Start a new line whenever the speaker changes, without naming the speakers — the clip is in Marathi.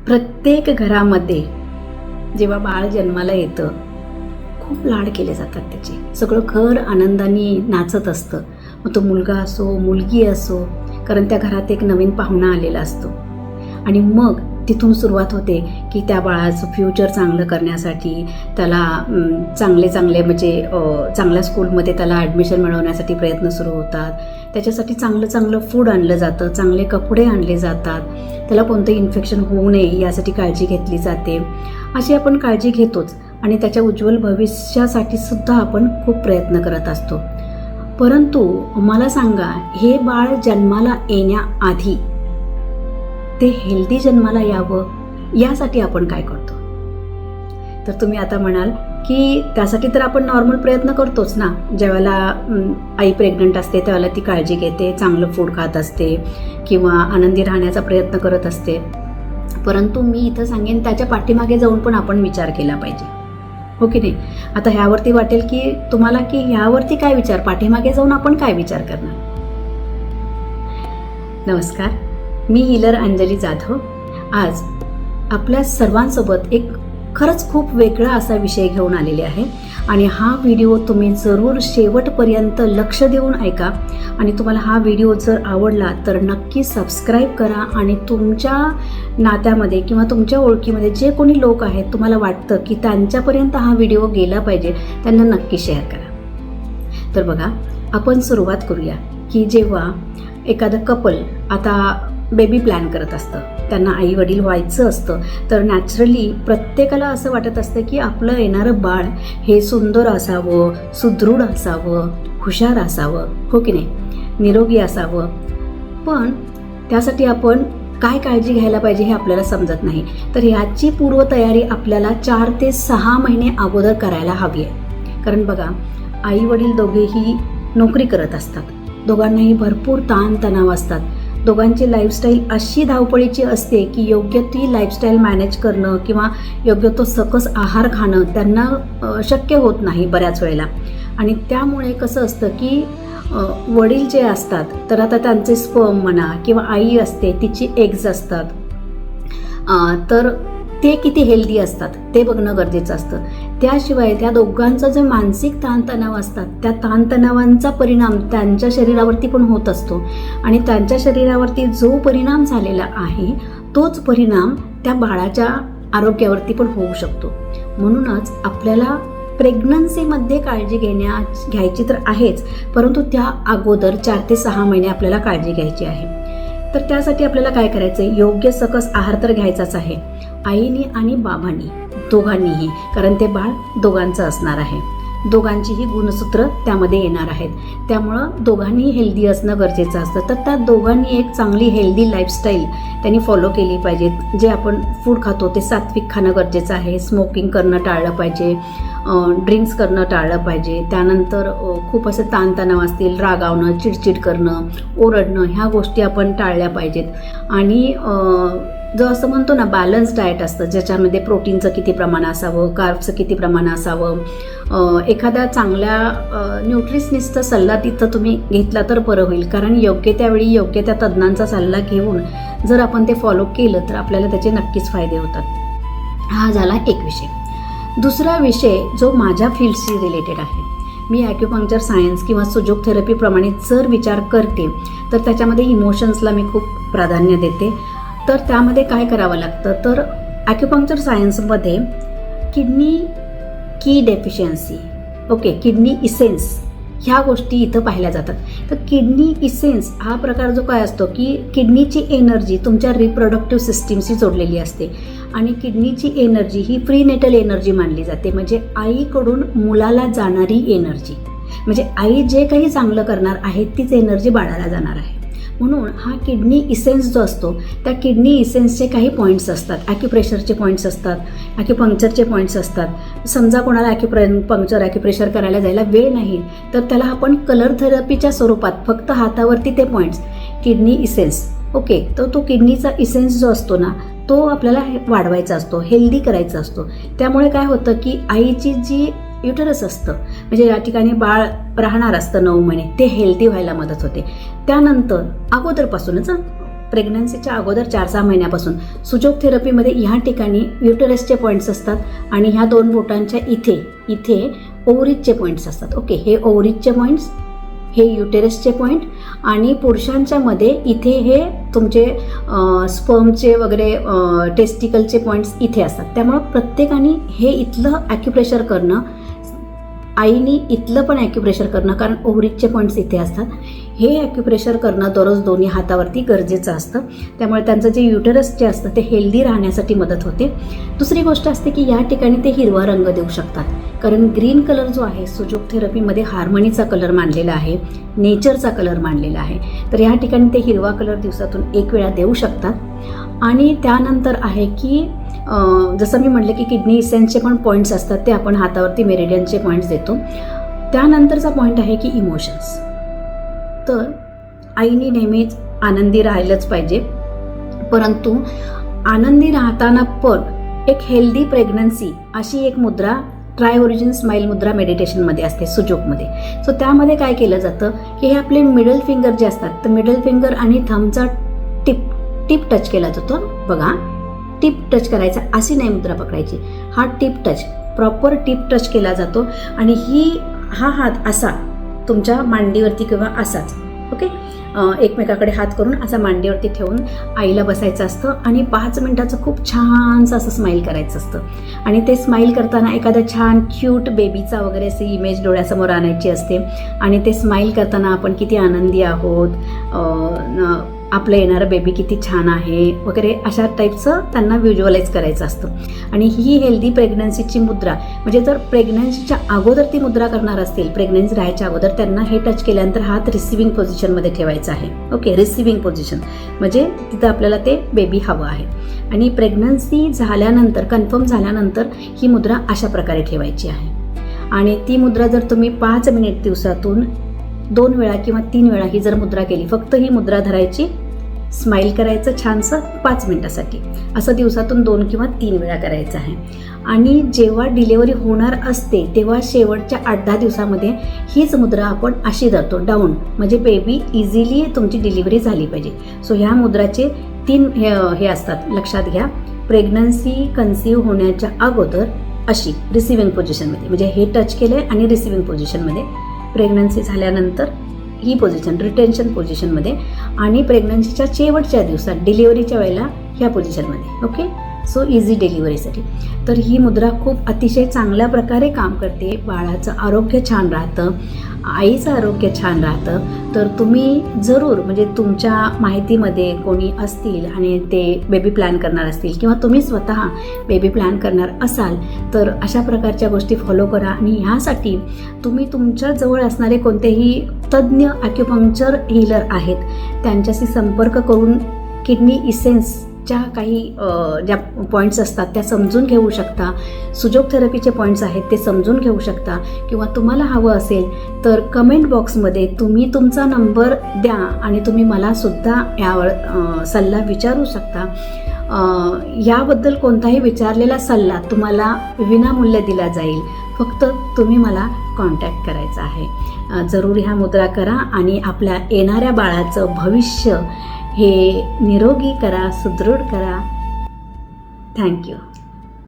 प्रत्येक घरामध्ये जेव्हा बाळ जन्माला येतं खूप लाड केले जातात त्याचे. सगळं घर आनंदाने नाचत असतं. मग तो मुलगा असो मुलगी असो, कारण त्या घरात एक नवीन पाहुणा आलेला असतो. आणि मग तिथून सुरुवात होते की त्या बाळाचं फ्युचर चांगलं करण्यासाठी त्याला चांगले म्हणजे चांगल्या स्कूलमध्ये त्याला ॲडमिशन मिळवण्यासाठी प्रयत्न सुरू होतात. त्याच्यासाठी चांगलं फूड आणलं जातं, चांगले कपडे आणले जातात, त्याला कोणतं इन्फेक्शन होऊ नये यासाठी काळजी घेतली जाते. अशी आपण काळजी घेतोच आणि त्याच्या उज्ज्वल भविष्यासाठी सुद्धा आपण खूप प्रयत्न करत असतो. परंतु मला सांगा, हे बाळ जन्माला येण्याआधी ते हेल्दी जन्माला यावं यासाठी आपण काय करतो? तर तुम्ही आता म्हणाल की त्यासाठी तर आपण नॉर्मल प्रयत्न करतोच ना. ज्यावेळेला आई प्रेग्नंट असते त्यावेळेला ती काळजी घेते, चांगलं फूड खात असते किंवा आनंदी राहण्याचा प्रयत्न करत असते. परंतु मी इथं सांगेन त्याच्या पाठीमागे जाऊन पण आपण विचार केला पाहिजे, हो की नाही? आता ह्यावरती वाटेल की तुम्हाला की ह्यावरती काय विचार, पाठीमागे जाऊन आपण काय विचार करणार? नमस्कार, मी हिलर अंजली जाधव. आज आपल्या सर्वांसोबत एक खरंच खूप वेगळा असा विषय घेऊन आलेले आहे आणि हा व्हिडिओ तुम्ही जरूर शेवटपर्यंत लक्ष देऊन ऐका. आणि तुम्हाला हा व्हिडिओ जर आवडला तर नक्की सबस्क्राईब करा आणि तुमच्या नात्यामध्ये किंवा तुमच्या ओळखीमध्ये जे कोणी लोक आहेत तुम्हाला वाटतं की त्यांच्यापर्यंत हा व्हिडिओ गेला पाहिजे, त्यांना नक्की शेअर करा. तर बघा, आपण सुरुवात करूया की जेव्हा एखादं कपल आता बेबी प्लॅन करत असतं, त्यांना आई वडील व्हायचं असतं, तर नॅचरली प्रत्येकाला असं वाटत असतं की आपलं येणारं बाळ हे सुंदर असावं, सुदृढ असावं, हुशार असावं, हो की नाही, निरोगी असावं. पण त्यासाठी आपण काय काळजी घ्यायला पाहिजे हे आपल्याला समजत नाही. तर ह्याची पूर्वतयारी आपल्याला 4 ते 6 महिने अगोदर करायला हवी आहे. कारण बघा, आई वडील दोघेही नोकरी करत असतात, दोघांनाही भरपूर ताणतणाव असतात, दोघांची लाईफस्टाईल अशी धावपळीची असते की योग्य ती लाईफस्टाईल मॅनेज करणं किंवा योग्य तो सकस आहार खाणं त्यांना शक्य होत नाही बऱ्याच वेळेला. आणि त्यामुळे कसं असतं की वडील जे असतात तर आता त्यांचे स्पर्म म्हणा किंवा आई असते तिची एग्ज असतात, तर ते किती हेल्दी असतात ते बघणं गरजेचं असतं. त्याशिवाय त्या दोघांचा जो मानसिक ताणतणाव असतात त्या ताणतणावांचा परिणाम त्यांच्या शरीरावरती पण होत असतो आणि त्यांच्या शरीरावरती जो परिणाम झालेला आहे तोच परिणाम त्या बाळाच्या आरोग्यावरती पण होऊ शकतो. म्हणूनच आपल्याला प्रेग्नन्सीमध्ये काळजी घ्यायची तर आहेच, परंतु त्या अगोदर 4 ते 6 महिने आपल्याला काळजी घ्यायची आहे. तर त्यासाठी आपल्याला काय करायचं आहे, योग्य सकस आहार तर घ्यायचाच आहे, आईनी आणि बाबांनी दोघांनीही, कारण ते बाळ दोघांचं असणार आहे, दोघांचीही गुणसूत्र त्यामध्ये येणार आहेत. त्यामुळं दोघांनीही हेल्दी असणं गरजेचं असतं. तर त्या दोघांनी एक चांगली हेल्दी लाईफस्टाईल त्यांनी फॉलो केली पाहिजे. जे आपण फूड खातो ते सात्विक खाणं गरजेचं आहे, स्मोकिंग करणं टाळलं पाहिजे, ड्रिंक्स करणं टाळलं पाहिजे. त्यानंतर खूप असे ताणतणाव असतील, रागावणं, चिडचिड करणं, ओरडणं, ह्या गोष्टी आपण टाळल्या पाहिजेत. आणि जो असं म्हणतो ना बॅलन्स डाएट असतं, ज्याच्यामध्ये प्रोटीनचं किती प्रमाण असावं, कार्ब्सचं किती प्रमाण असावं, एखाद्या चांगल्या न्यूट्रिशनिस्टचा सल्ला तिथं तुम्ही घेतला तर बरं होईल. कारण योग्य त्यावेळी योग्य त्या तज्ज्ञांचा सल्ला घेऊन जर आपण ते फॉलो केलं तर आपल्याला त्याचे नक्कीच फायदे होतात. हा झाला एक विषय. दुसरा विषय जो माझ्या फील्डशी रिलेटेड आहे, मी ॲक्युपंक्चर सायन्स किंवा सुजोग थेरपीप्रमाणे जर विचार करते तर त्याच्यामध्ये इमोशन्सला मी खूप प्राधान्य देते. तर त्यामध्ये काय करावं लागतं, तर ॲक्युपंक्चर सायन्समध्ये किडनी की डेफिशियन्सी, ओके, किडनी इसेन्स, ह्या गोष्टी इथं पाहिल्या जातात. तर किडनी इसेन्स हा प्रकार जो काय असतो की किडनीची एनर्जी तुमच्या रिप्रोडक्टिव्ह सिस्टीमशी जोडलेली असते आणि किडनीची एनर्जी ही प्रीनेटल एनर्जी मानली जाते, म्हणजे आईकडून मुलाला जाणारी एनर्जी, म्हणजे आई जे काही चांगलं करणार आहे तीच एनर्जी बाळाला जाणार आहे. म्हणून हा किडनी इसेन्स जो असतो त्या किडनी इसेन्सचे काही पॉईंट्स असतात, ॲक्युप्रेशरचे पॉईंट्स असतात, ॲक्युपंक्चरचे पॉईंट्स असतात. समजा कोणाला ॲक्युप्रेशर करायला जायला वेळ नाही तर त्याला आपण कलर थेरपीच्या स्वरूपात फक्त हातावरती ते पॉईंट्स, किडनी इसेन्स, ओके, तर तो किडनीचा इसेन्स जो असतो ना तो आपल्याला वाढवायचा असतो, हेल्दी करायचा असतो. त्यामुळे काय होतं की आईची जी युटरस असतं, म्हणजे या ठिकाणी बाळ राहणार असतं 9 महिने, ते हेल्दी व्हायला मदत होते. त्यानंतर अगोदरपासूनच प्रेग्नन्सीच्या अगोदर 4-6 महिन्यापासून सुजोग थेरपीमध्ये ह्या ठिकाणी युटेरसचे पॉईंट्स असतात आणि ह्या 2 बोटांच्या इथे ओव्हरीजचे पॉईंट्स असतात. ओके, हे ओव्हरीजचे पॉईंट्स, हे युटेरसचे पॉईंट आणि पुरुषांच्या मध्ये इथे हे तुमचे स्पर्मचे वगैरे टेस्टिकलचे पॉईंट्स इथे असतात. त्यामुळं प्रत्येकाने हे इथलं ॲक्युप्रेशर करणं, आईनी इथलं पण ॲक्युप्रेशर करणं, कारण ओव्हरीजचे पॉईंट्स इथे असतात, हे ॲक्युप्रेशर करणं दररोज दोन्ही हातावरती गरजेचं असतं. त्यामुळे त्यांचं जे युटेरस जे असतं ते हेल्दी राहण्यासाठी मदत होते. दुसरी गोष्ट असते की या ठिकाणी ते हिरवा रंग देऊ शकतात, कारण ग्रीन कलर जो आहे सुजोग थेरपीमध्ये हार्मनीचा कलर मानलेला आहे, नेचरचा कलर मानलेला आहे. तर या ठिकाणी ते हिरवा कलर दिवसातून 1 वेळा देऊ शकतात. आणि त्यानंतर आहे की जसं मी म्हटलं की किडनी इसेन्सचे पण पॉईंट्स असतात, ते आपण हातावरती मेरिडियनचे पॉईंट्स देतो. त्यानंतरचा पॉईंट आहे की इमोशन्स. तर आईने नेहमीच आनंदी राहायलाच पाहिजे, परंतु आनंदी राहताना पण एक हेल्दी प्रेग्नन्सी अशी एक मुद्रा ट्राय ओरिजिन स्माईल मुद्रा मेडिटेशनमध्ये असते सुजोगमध्ये. सो त्यामध्ये काय केलं जातं की हे आपले मिडल फिंगर जे असतात, तर मिडल फिंगर आणि थंबचा टिप टच केला जातो. बघा, टिप टच करायचा, अशी नाही मुद्रा पकडायची, हा tip touch, proper tip touch केला जातो. आणि हा हात असा तुमच्या मांडीवरती किंवा असाच, ओके, एकमेकाकडे हात करून असा मांडीवरती ठेवून आईला बसायचं असतं आणि 5 मिनिटाचं खूप छानसं असं स्माईल करायचं असतं. आणि ते स्माईल करताना एखाद्या छान क्यूट बेबीचा वगैरे अशी इमेज डोळ्यासमोर आणायची असते आणि ते स्माईल करताना आपण किती आनंदी आहोत, आपलं येणारं बेबी किती छान आहे वगैरे अशा टाईपचं त्यांना व्हिज्युअलाइज करायचं असतं. आणि ही हेल्दी प्रेग्नन्सीची मुद्रा, म्हणजे जर प्रेग्नन्सीच्या अगोदर ती मुद्रा करणार असतील, प्रेग्नन्सी राहायच्या अगोदर, त्यांना हे टच केल्यानंतर हात रिसिव्हिंग पोझिशनमध्ये ठेवायचा आहे. ओके, रिसिव्हिंग पोझिशन म्हणजे तिथं आपल्याला ते बेबी हवं आहे. आणि प्रेग्नन्सी झाल्यानंतर, कन्फर्म झाल्यानंतर ही मुद्रा अशा प्रकारे ठेवायची आहे. आणि ती मुद्रा जर तुम्ही 5 मिनिट दिवसातून 2 वेळा किंवा 3 वेळा ही जर मुद्रा केली, फक्त ही मुद्रा धरायची, स्माईल करायचं छानसं 5 मिनिटासाठी, असं दिवसातून 2 किंवा 3 वेळा करायचं आहे. आणि जेव्हा डिलेवरी होणार असते तेव्हा शेवटच्या 8-10 दिवसामध्ये हीच मुद्रा आपण अशी धरतो, डाऊन, म्हणजे बेबी इझिली तुमची डिलिव्हरी झाली पाहिजे. सो ह्या मुद्राचे 3 हे असतात, लक्षात घ्या. प्रेग्नन्सी कन्सीव्ह होण्याच्या अगोदर अशी रिसिव्हिंग पोझिशनमध्ये, म्हणजे हे टच केलं आहे आणि रिसिव्हिंग पोझिशनमध्ये, प्रेग्नन्सी झाल्यानंतर ही पोझिशन रिटेन्शन पोझिशनमध्ये, आणि प्रेग्नन्सीच्या शेवटच्या दिवसात डिलिव्हरीच्या वेळेला ह्या पोझिशनमध्ये. ओके, सो इझी डिलिव्हरीसाठी. तर ही मुद्रा खूप अतिशय चांगल्या प्रकारे काम करते. बाळाचं आरोग्य छान राहतं, आईचं आरोग्य छान राहतं. तर तुम्ही जरूर, म्हणजे तुमच्या माहितीमध्ये कोणी असतील आणि ते बेबी प्लॅन करणार असतील किंवा तुम्ही स्वतः बेबी प्लॅन करणार असाल तर अशा प्रकारच्या गोष्टी फॉलो करा. आणि ह्यासाठी तुम्ही तुमच्या जवळ असणारे कोणतेही तज्ज्ञ ॲक्युपंक्चर हीलर आहेत त्यांच्याशी संपर्क करून किडनी इसेन्सच्या काही ज्या पॉईंट्स असतात त्या समजून घेऊ शकता. सुजोग थेरपीचे पॉईंट्स आहेत ते समजून घेऊ शकता. किंवा तुम्हाला हवं असेल तर कमेंट बॉक्समध्ये तुम्ही तुमचा नंबर द्या आणि तुम्ही मला सुद्धा यावर सल्ला विचारू शकता. याबद्दल कोणताही विचारलेला सल्ला तुम्हाला विनामूल्य दिला जाईल. फक्त तुम्ही मला कॉन्टॅक्ट करायचा आहे. जरूर ह्या मुद्रा करा आणि आपल्या येणाऱ्या बाळाचं भविष्य हे निरोगी करा, सुदृढ करा. थँक्यू.